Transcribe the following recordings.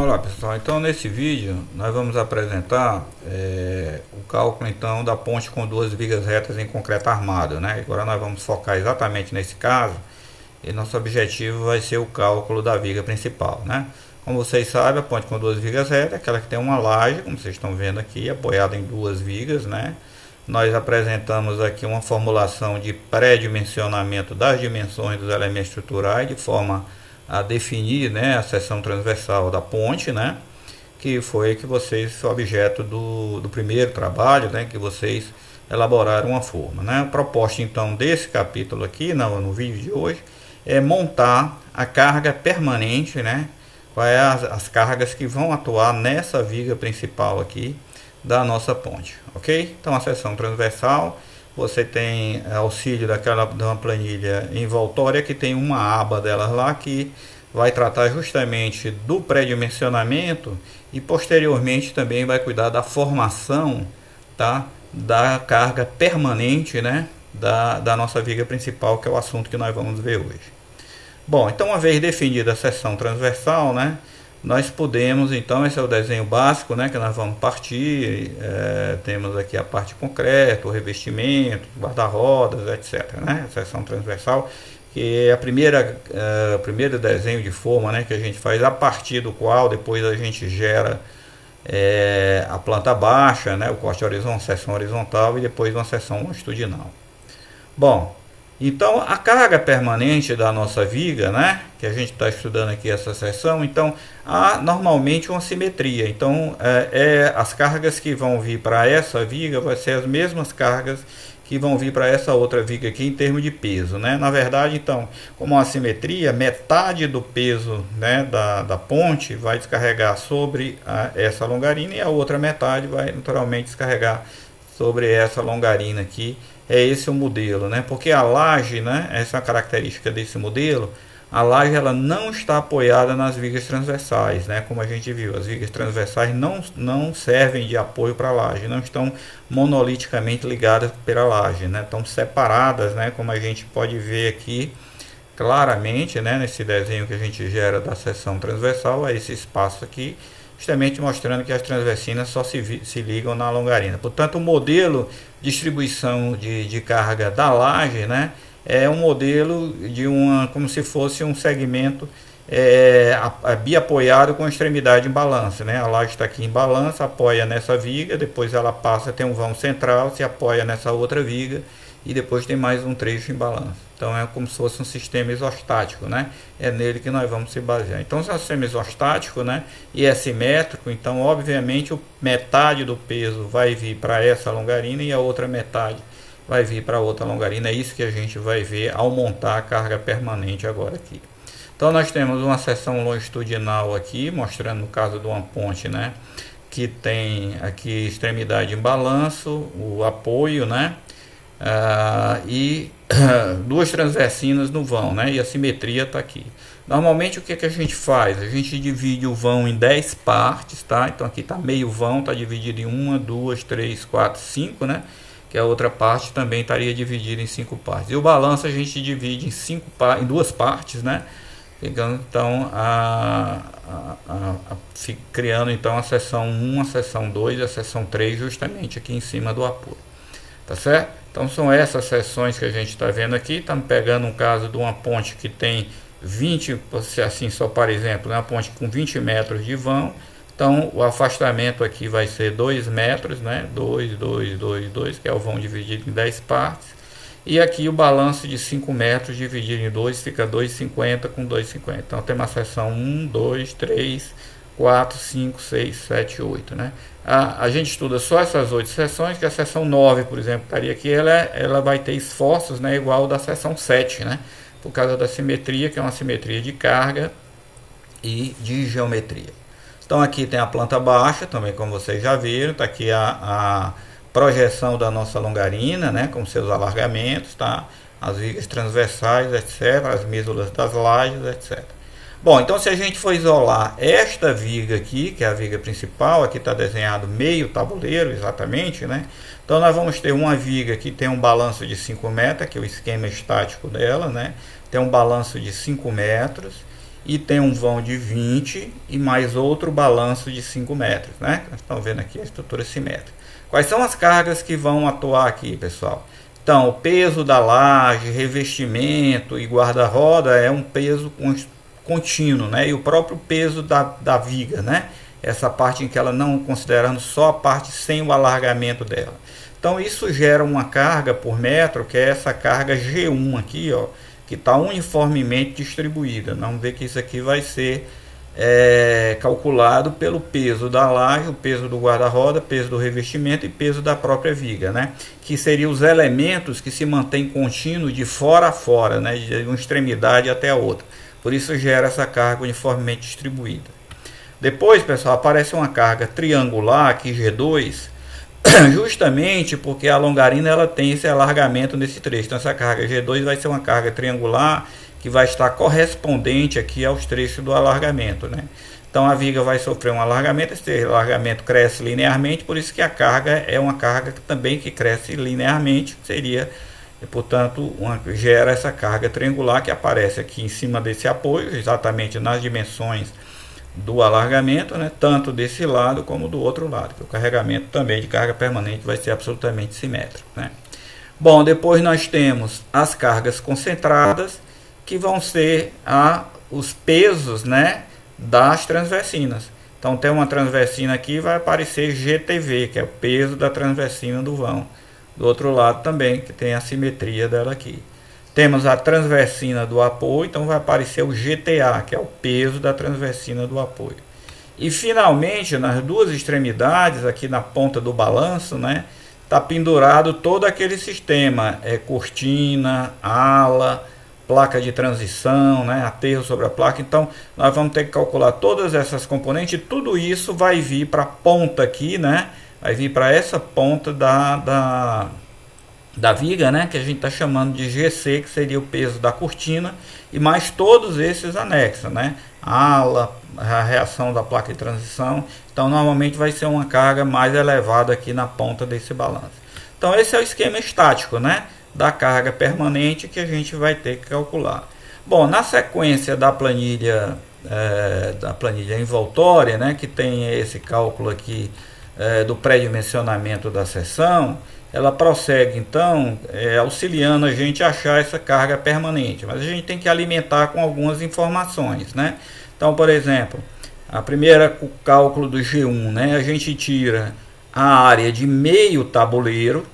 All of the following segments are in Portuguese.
Olá pessoal, então nesse vídeo nós vamos apresentar o cálculo então da ponte com duas vigas retas em concreto armado, né? Agora nós vamos focar exatamente nesse caso e nosso objetivo vai ser o cálculo da viga principal, né? Como vocês sabem, a ponte com duas vigas retas é aquela que tem uma laje, como vocês estão vendo aqui, apoiada em duas vigas, né? Nós apresentamos aqui uma formulação de pré-dimensionamento das dimensões dos elementos estruturais de forma a definir, né, a seção transversal da ponte, né, que foi o objeto do primeiro trabalho, né, que vocês elaboraram uma forma, né. A proposta então desse capítulo aqui no vídeo de hoje é montar a carga permanente, né, quais as cargas que vão atuar nessa viga principal aqui da nossa ponte, ok? Então a seção transversal, você tem auxílio de uma planilha envoltória que tem uma aba delas lá que vai tratar justamente do pré-dimensionamento e posteriormente também vai cuidar da formação, tá, da carga permanente, né, da nossa viga principal, que é o assunto que nós vamos ver hoje. Bom, então uma vez definida a seção transversal, né, nós podemos, então, esse é o desenho básico, né, que nós vamos partir, temos aqui a parte concreta, o revestimento, guarda-rodas, etc, né, a seção transversal, que é o primeiro desenho de forma, né, que a gente faz, a partir do qual depois a gente gera a planta baixa, né, o corte horizontal, seção horizontal e depois uma seção longitudinal. Bom, então a carga permanente da nossa viga, né, que a gente está estudando aqui essa seção, então há normalmente uma simetria. Então as cargas que vão vir para essa viga vai ser as mesmas cargas que vão vir para essa outra viga aqui em termos de peso, né? Na verdade, então, como uma simetria, metade do peso, né, da ponte vai descarregar sobre essa longarina e a outra metade vai naturalmente descarregar sobre essa longarina aqui. É esse o modelo, né? Porque a laje, né, essa é a característica desse modelo, a laje ela não está apoiada nas vigas transversais, né? Como a gente viu, as vigas transversais não servem de apoio para a laje, não estão monoliticamente ligadas pela laje, né? Estão separadas, né? Como a gente pode ver aqui claramente, né, nesse desenho que a gente gera da seção transversal, é esse espaço aqui, justamente mostrando que as transversinas só se ligam na longarina. Portanto, o modelo de distribuição de carga da laje, né, é um modelo de como se fosse um segmento biapoiado com extremidade em balanço, né? A laje está aqui em balanço, apoia nessa viga, depois ela passa, tem um vão central, se apoia nessa outra viga e depois tem mais um trecho em balanço. Então é como se fosse um sistema isostático, né? É nele que nós vamos se basear. Então se é um sistema isostático, né, e é simétrico, então obviamente metade do peso vai vir para essa longarina e a outra metade vai vir para outra longarina. É isso que a gente vai ver ao montar a carga permanente agora aqui. Então nós temos uma seção longitudinal aqui, mostrando no caso de uma ponte, né, que tem aqui extremidade em balanço, o apoio, né, e duas transversinas no vão, né, e a simetria está aqui. Normalmente o que a gente faz? A gente divide o vão em 10 partes, tá? Então aqui está meio vão, está dividido em 1, 2, 3, 4, 5, né? Que a outra parte também estaria dividida em 5 partes. E o balanço a gente divide em duas partes, né? Então, criando então a seção 1, a seção 2 e a seção 3 justamente aqui em cima do apoio. Tá certo? Então são essas seções que a gente está vendo aqui. Estamos pegando um caso de uma ponte que tem 20, assim só para exemplo, uma ponte com 20 metros de vão. Então o afastamento aqui vai ser 2 metros, né? 2, 2, 2, 2, que é o vão dividido em 10 partes. E aqui o balanço de 5 metros dividido em 2 fica 2,50 com 2,50. Então tem uma seção 1, 2, 3, 4, 5, 6, 7, 8, né? A gente estuda só essas 8 seções, que a seção 9, por exemplo, estaria aqui, ela vai ter esforços, né, igual da seção 7, né? Por causa da simetria, que é uma simetria de carga e de geometria. Então aqui tem a planta baixa, também como vocês já viram, está aqui a projeção da nossa longarina, né, com seus alargamentos, tá? As vigas transversais, etc., as mísulas das lajes, etc. Bom, então se a gente for isolar esta viga aqui, que é a viga principal, aqui está desenhado meio tabuleiro, exatamente, né? Então nós vamos ter uma viga que tem um balanço de 5 metros, que é o esquema estático dela, né? Tem um balanço de 5 metros, e tem um vão de 20 e mais outro balanço de 5 metros, né? Nós estamos vendo aqui a estrutura simétrica. Quais são as cargas que vão atuar aqui, pessoal? Então, o peso da laje, revestimento e guarda-roda é um peso contínuo, né? E o próprio peso da viga, né? Essa parte em que ela não, considerando só a parte sem o alargamento dela. Então, isso gera uma carga por metro, que é essa carga G1 aqui, ó, que está uniformemente distribuída. Vamos ver que isso aqui vai ser calculado pelo peso da laje, o peso do guarda-roda, peso do revestimento e peso da própria viga, né? Que seriam os elementos que se mantêm contínuos de fora a fora, né? De uma extremidade até a outra. Por isso gera essa carga uniformemente distribuída. Depois, pessoal, aparece uma carga triangular aqui, G2, justamente porque a longarina ela tem esse alargamento nesse trecho. Então essa carga G2 vai ser uma carga triangular que vai estar correspondente aqui aos trechos do alargamento, né? Então a viga vai sofrer um alargamento, esse alargamento cresce linearmente, por isso que a carga é uma carga também que cresce linearmente, seria, portanto, gera essa carga triangular que aparece aqui em cima desse apoio, exatamente nas dimensões do alargamento, né? Tanto desse lado como do outro lado, que o carregamento também de carga permanente vai ser absolutamente simétrico, né? Bom, depois nós temos as cargas concentradas, que vão ser os pesos, né, das transversinas. Então tem uma transversina aqui, vai aparecer GTV, que é o peso da transversina do vão. Do outro lado também, que tem a simetria dela aqui. Temos a transversina do apoio, então vai aparecer o GTA, que é o peso da transversina do apoio. E finalmente, nas duas extremidades, aqui na ponta do balanço, né, está pendurado todo aquele sistema, cortina, ala, placa de transição, né, aterro sobre a placa. Então nós vamos ter que calcular todas essas componentes, e tudo isso vai vir para a ponta aqui, né, vai vir para essa ponta da viga, né, que a gente está chamando de GC, que seria o peso da cortina, e mais todos esses anexos, né, ala, a reação da placa de transição. Então normalmente vai ser uma carga mais elevada aqui na ponta desse balanço. Então esse é o esquema estático, né, da carga permanente que a gente vai ter que calcular. Bom, na sequência da planilha envoltória, né, que tem esse cálculo aqui do pré-dimensionamento da seção, ela prossegue então auxiliando a gente a achar essa carga permanente, mas a gente tem que alimentar com algumas informações, né? Então, por exemplo, a primeira, o cálculo do G1, né, a gente tira a área de meio tabuleiro,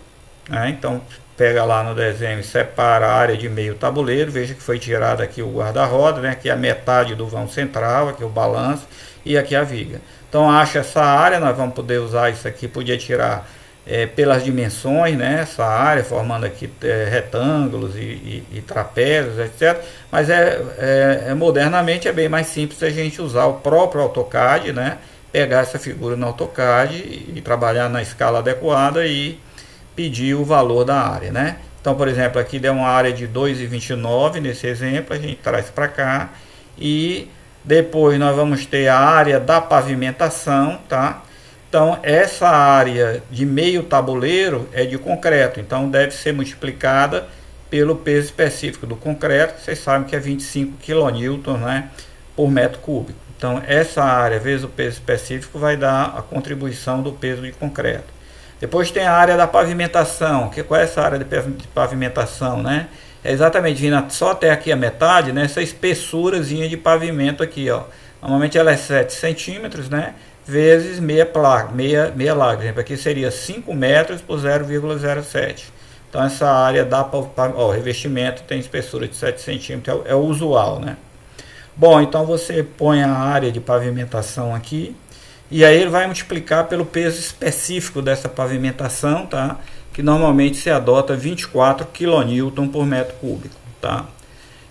né? Então pega lá no desenho e separa a área de meio tabuleiro, veja que foi tirado aqui o guarda-roda, né? Aqui a metade do vão central, aqui o balanço e aqui a viga. Então acha essa área, nós vamos poder usar isso aqui, podia tirar pelas dimensões, né, essa área, formando aqui retângulos e trapézios, etc. Mas modernamente é bem mais simples a gente usar o próprio AutoCAD, né, pegar essa figura no AutoCAD e trabalhar na escala adequada e pedir o valor da área, né? Então, por exemplo, aqui deu uma área de 2,29 nesse exemplo, a gente traz para cá, e depois nós vamos ter a área da pavimentação, tá? Então essa área de meio tabuleiro é de concreto, então deve ser multiplicada pelo peso específico do concreto, vocês sabem que é 25 kN, né, por metro cúbico. Então essa área vezes o peso específico vai dar a contribuição do peso de concreto. Depois tem a área da pavimentação. Qual é essa área de pavimentação, né? É exatamente vindo só até aqui a metade, né? Essa espessurazinha de pavimento aqui, ó. Normalmente ela é 7 centímetros, né? Vezes meia placa, meia larga. Por exemplo, aqui seria 5 metros por 0,07. Então essa área dá para o revestimento tem espessura de 7 centímetros, é o usual, né? Bom, então você põe a área de pavimentação aqui, e aí ele vai multiplicar pelo peso específico dessa pavimentação, tá? Que normalmente se adota 24 kN por metro cúbico, tá?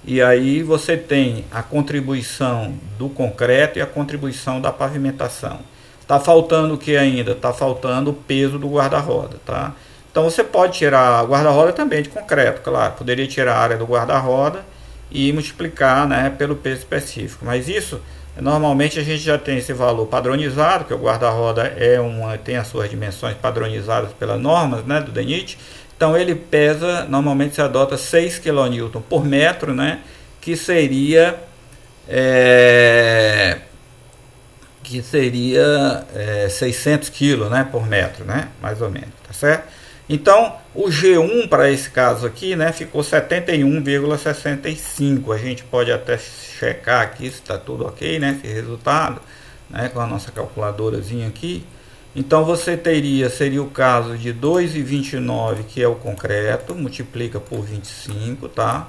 E aí você tem a contribuição do concreto e a contribuição da pavimentação. Tá faltando o que ainda? Tá faltando o peso do guarda-roda, tá? Então você pode tirar o guarda-roda também de concreto, claro. Poderia tirar a área do guarda-roda e multiplicar, né, pelo peso específico. Mas isso, normalmente a gente já tem esse valor padronizado, que o guarda-roda tem as suas dimensões padronizadas pelas normas, né, do DENIT. Então ele pesa, normalmente se adota 6 kN por metro, né, que seria que seria 600 kg, né, por metro, né, mais ou menos, tá certo? Então, o G1 para esse caso aqui, né, ficou 71,65. A gente pode até checar aqui se está tudo ok, né, esse resultado, né, com a nossa calculadorazinha aqui. Então, você seria o caso de 2,29, que é o concreto, multiplica por 25, tá?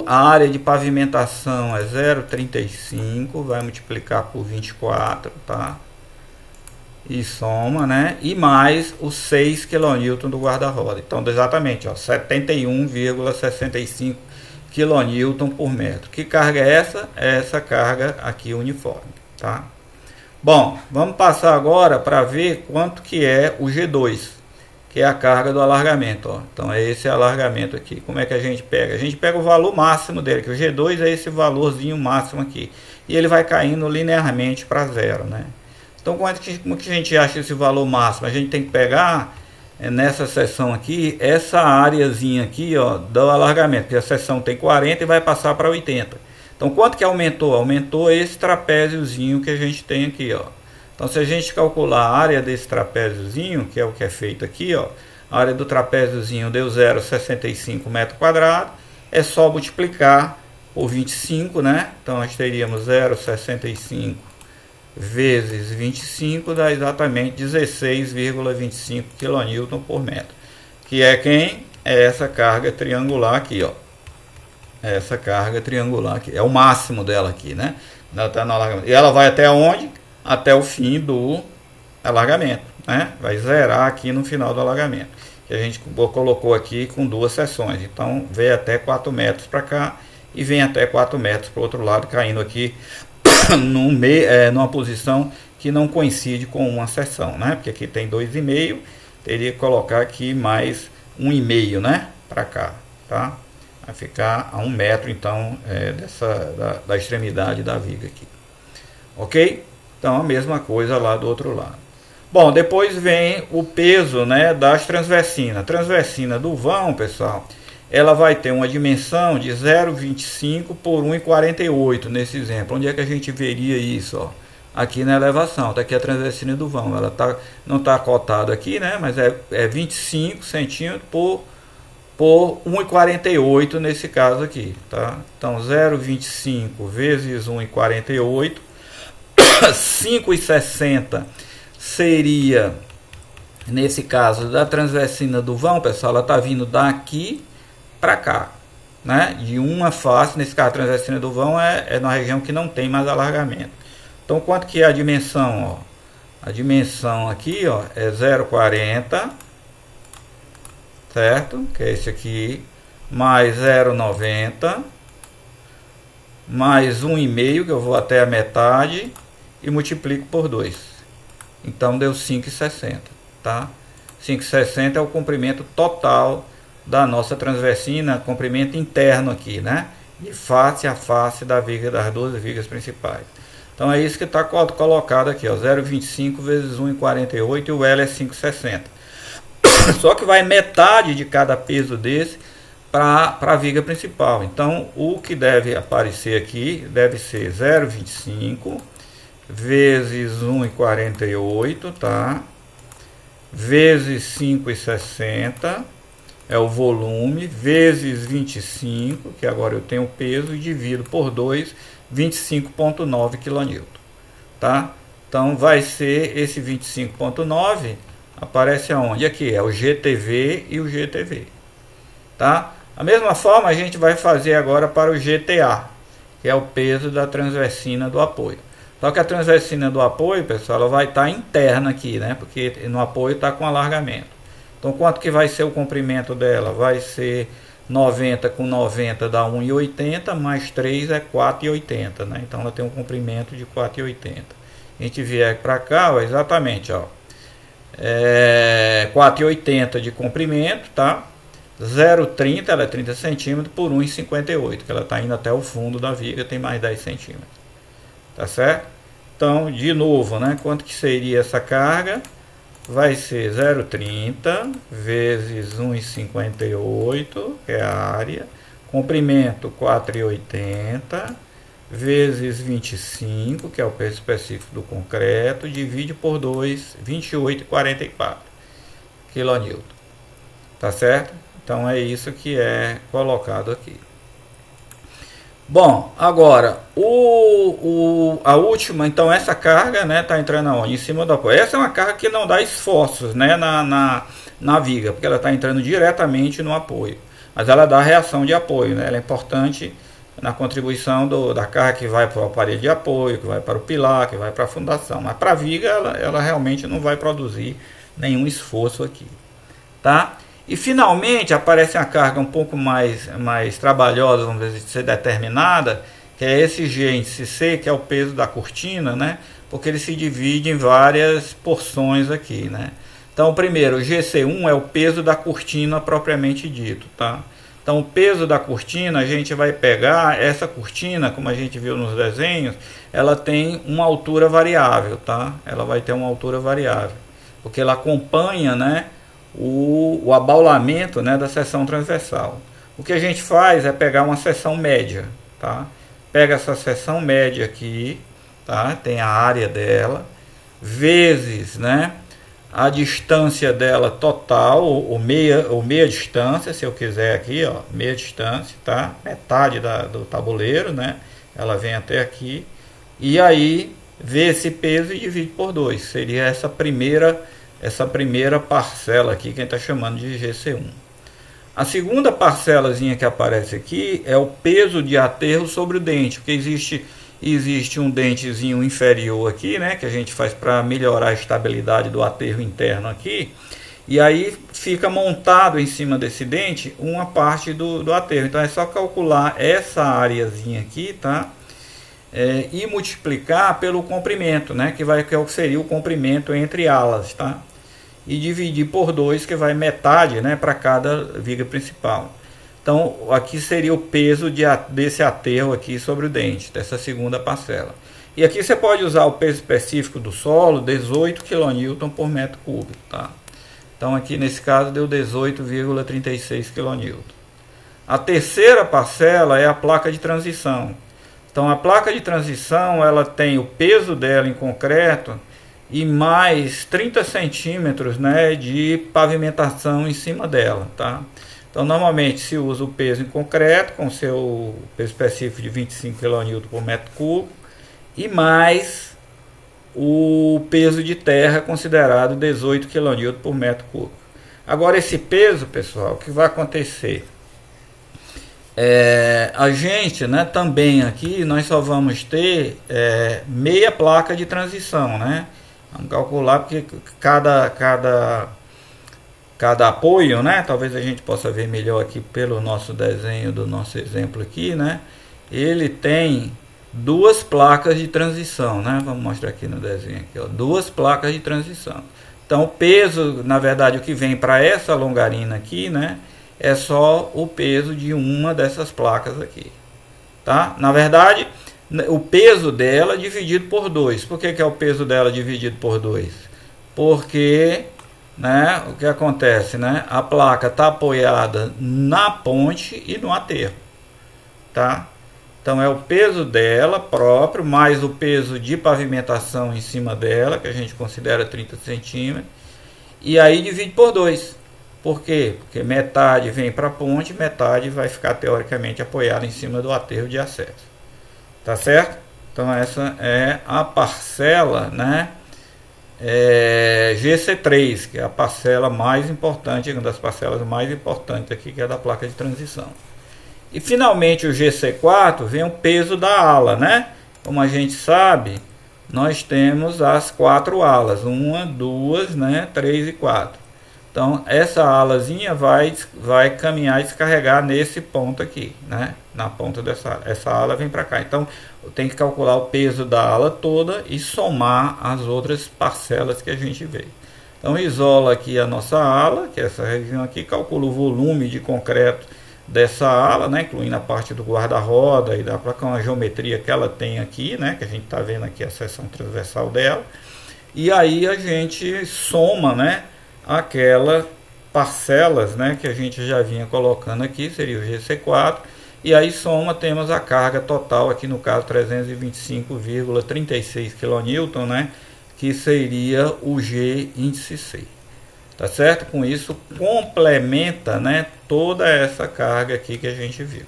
A área de pavimentação é 0,35, vai multiplicar por 24, tá? E soma, né? E mais os 6 kN do guarda-roda. Então, exatamente, ó, 71,65 kN por metro. Que carga é essa? É essa carga aqui uniforme, tá? Bom, vamos passar agora para ver quanto que é o G2. Que é a carga do alargamento, ó. Então é esse alargamento aqui. Como é que a gente pega? A gente pega o valor máximo dele, que o G2 é esse valorzinho máximo aqui. E ele vai caindo linearmente para zero, né? Então como que a gente acha esse valor máximo? A gente tem que pegar nessa seção aqui, essa areazinha aqui, ó, do alargamento. Que a seção tem 40 e vai passar para 80. Então quanto que aumentou? Aumentou esse trapéziozinho que a gente tem aqui, ó. Então, se a gente calcular a área desse trapéziozinho, que é o que é feito aqui, ó, a área do trapéziozinho deu 0,65 metro quadrado, é só multiplicar por 25, né? Então, nós teríamos 0,65 vezes 25, dá exatamente 16,25 kN por metro. Que é quem? É essa carga triangular aqui, ó. Essa carga triangular aqui. É o máximo dela aqui, né? Ela tá no alargamento. E ela vai até onde? Até o fim do alargamento, né? Vai zerar aqui no final do alargamento, que a gente colocou aqui com duas seções. Então vem até 4 metros para cá e vem até 4 metros para o outro lado, caindo aqui numa posição que não coincide com uma seção, né? Porque aqui tem 2,5, teria que colocar aqui mais 1,5, né? Para cá, tá? Vai ficar a 1 metro então da extremidade da viga aqui, ok? Então a mesma coisa lá do outro lado. Bom, depois vem o peso, né, das transversinas. A transversina do vão, pessoal, ela vai ter uma dimensão de 0,25 por 1,48 nesse exemplo. Onde é que a gente veria isso? Ó? Aqui na elevação, está aqui a transversina do vão. Ela não está cotada aqui, né, mas é 25 centímetros por 1,48 nesse caso aqui, tá? Então 0,25 vezes 1,48, 5,60 seria, nesse caso da transversina do vão, pessoal, ela está vindo daqui para cá, né? De uma face, nesse caso a transversina do vão é na região que não tem mais alargamento. Então quanto que é a dimensão? Ó? A dimensão aqui, ó, é 0,40, certo? Que é esse aqui, mais 0,90, mais 1,5, que eu vou até a metade, e multiplico por 2. Então deu 5,60, tá? 5,60 é o comprimento total da nossa transversina, comprimento interno aqui, né? De face a face da viga, das duas vigas principais. Então é isso que está colocado aqui, ó, 0,25 vezes 1,48 e o L é 5,60. Só que vai metade de cada peso desse para a viga principal. Então o que deve aparecer aqui deve ser 0,25 vezes 1,48, tá? Vezes 5,60 é o volume, vezes 25, que agora eu tenho o peso, e divido por 2, 25,9 kN, tá? Então vai ser esse 25,9, aparece aonde? Aqui é o GTV e o GTV, tá? A mesma forma a gente vai fazer agora para o GTA, que é o peso da transversina do apoio. Só que a transversina do apoio, pessoal, ela vai estar interna aqui, né? Porque no apoio está com alargamento. Então, quanto que vai ser o comprimento dela? Vai ser 90 com 90 dá 1,80, mais 3 é 4,80, né? Então, ela tem um comprimento de 4,80. A gente vier para cá, ó, exatamente, ó. 4,80 de comprimento, tá? 0,30, ela é 30 centímetros por 1,58, que ela está indo até o fundo da viga, tem mais 10 centímetros. Tá certo? Então, de novo, né? Quanto que seria essa carga? Vai ser 0,30 vezes 1,58, que é a área. Comprimento 4,80 vezes 25, que é o peso específico do concreto, divide por 2, 28,44 kN. Tá certo? Então é isso que é colocado aqui. Bom, agora a última, então essa carga, né, tá entrando aonde? Em cima do apoio. Essa é uma carga que não dá esforços, né, na viga, porque ela está entrando diretamente no apoio. Mas ela dá reação de apoio, né? Ela é importante na contribuição da carga que vai para o aparelho de apoio, que vai para o pilar, que vai para a fundação. Mas para a viga ela realmente não vai produzir nenhum esforço aqui, tá? E finalmente aparece uma carga um pouco mais trabalhosa, vamos dizer, de ser determinada, que é esse G índice C, que é o peso da cortina, né? Porque ele se divide em várias porções aqui, né? Então, primeiro, o GC1 é o peso da cortina propriamente dito, tá? Então, o peso da cortina, a gente vai pegar essa cortina, como a gente viu nos desenhos, ela tem uma altura variável, tá? Ela vai ter uma altura variável, porque ela acompanha, né, o abaulamento, né, da seção transversal. O que a gente faz é pegar uma seção média, tá? Pega essa seção média aqui, tá? Tem a área dela, vezes, né, a distância dela total, ou meia distância, se eu quiser aqui, ó, meia distância, tá? Metade do tabuleiro, né? Ela vem até aqui. E aí, vê esse peso e divide por 2. Seria essa primeira parcela aqui, que a gente está chamando de GC1. A segunda parcelazinha que aparece aqui é o peso de aterro sobre o dente, porque existe um dentezinho inferior aqui, né, que a gente faz para melhorar a estabilidade do aterro interno aqui, e aí fica montado em cima desse dente uma parte do aterro. Então é só calcular essa areazinha aqui, tá? E multiplicar pelo comprimento, né, que é o que seria o comprimento entre alas, tá? E dividir por 2, que vai metade, né, para cada viga principal. Então, aqui seria o peso desse aterro aqui sobre o dente, dessa segunda parcela. E aqui você pode usar o peso específico do solo, 18 kN por metro cúbico, tá? Então, aqui nesse caso deu 18,36 kN. A terceira parcela é a placa de transição. Então, a placa de transição, ela tem o peso dela em concreto e mais 30 centímetros, né, de pavimentação em cima dela, tá? Então, normalmente se usa o peso em concreto, com seu peso específico de 25 kN por metro cúbico, e mais o peso de terra considerado 18 kN por metro cúbico. Agora, esse peso, pessoal, o que vai acontecer? A gente, né, também aqui, nós só vamos ter meia placa de transição, né? Vamos calcular, porque cada apoio, né, talvez a gente possa ver melhor aqui pelo nosso desenho do nosso exemplo aqui, né, ele tem duas placas de transição, né, vamos mostrar aqui no desenho aqui, ó, duas placas de transição. Então o peso, na verdade, o que vem para essa longarina aqui, né, é só o peso de uma dessas placas aqui, tá? Na verdade, o peso dela dividido por 2. Por que é o peso dela dividido por 2? Porque, né, o que acontece, né, a placa está apoiada na ponte e no aterro, tá? Então é o peso dela próprio mais o peso de pavimentação em cima dela, que a gente considera 30 centímetros, e aí divide por 2. Por quê? Porque metade vem para a ponte, metade vai ficar teoricamente apoiada em cima do aterro de acesso, tá certo? Então essa é a parcela, né, GC3, que é a parcela mais importante, uma das parcelas mais importantes aqui, que é da placa de transição. E finalmente o GC4 vem o peso da ala, né? Como a gente sabe, nós temos as 4 alas, 1, 2, né, 3 e 4. Então essa alazinha vai caminhar e descarregar nesse ponto aqui, né? Na ponta essa ala vem para cá. Então tem que calcular o peso da ala toda e somar as outras parcelas que a gente vê. Então isola aqui a nossa ala, que é essa região aqui, calcula o volume de concreto dessa ala, né? Incluindo a parte do guarda-roda e dá para cá uma geometria que ela tem aqui, né? Que a gente está vendo aqui a seção transversal dela. E aí a gente soma, né, aquelas parcelas, né, que a gente já vinha colocando aqui, seria o GC4, E aí soma, temos a carga total, aqui no caso 325,36 kN, né? Que seria o G índice C. Tá certo? Com isso complementa, né, toda essa carga aqui que a gente viu.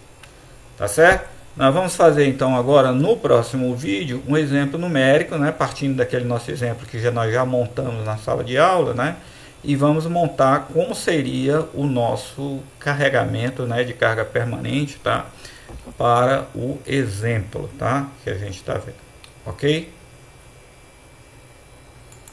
Tá certo? Nós vamos fazer então agora no próximo vídeo um exemplo numérico, né, partindo daquele nosso exemplo que nós já montamos na sala de aula, né? E vamos montar como seria o nosso carregamento, né, de carga permanente, tá? Para o exemplo, tá? Que a gente está vendo, ok?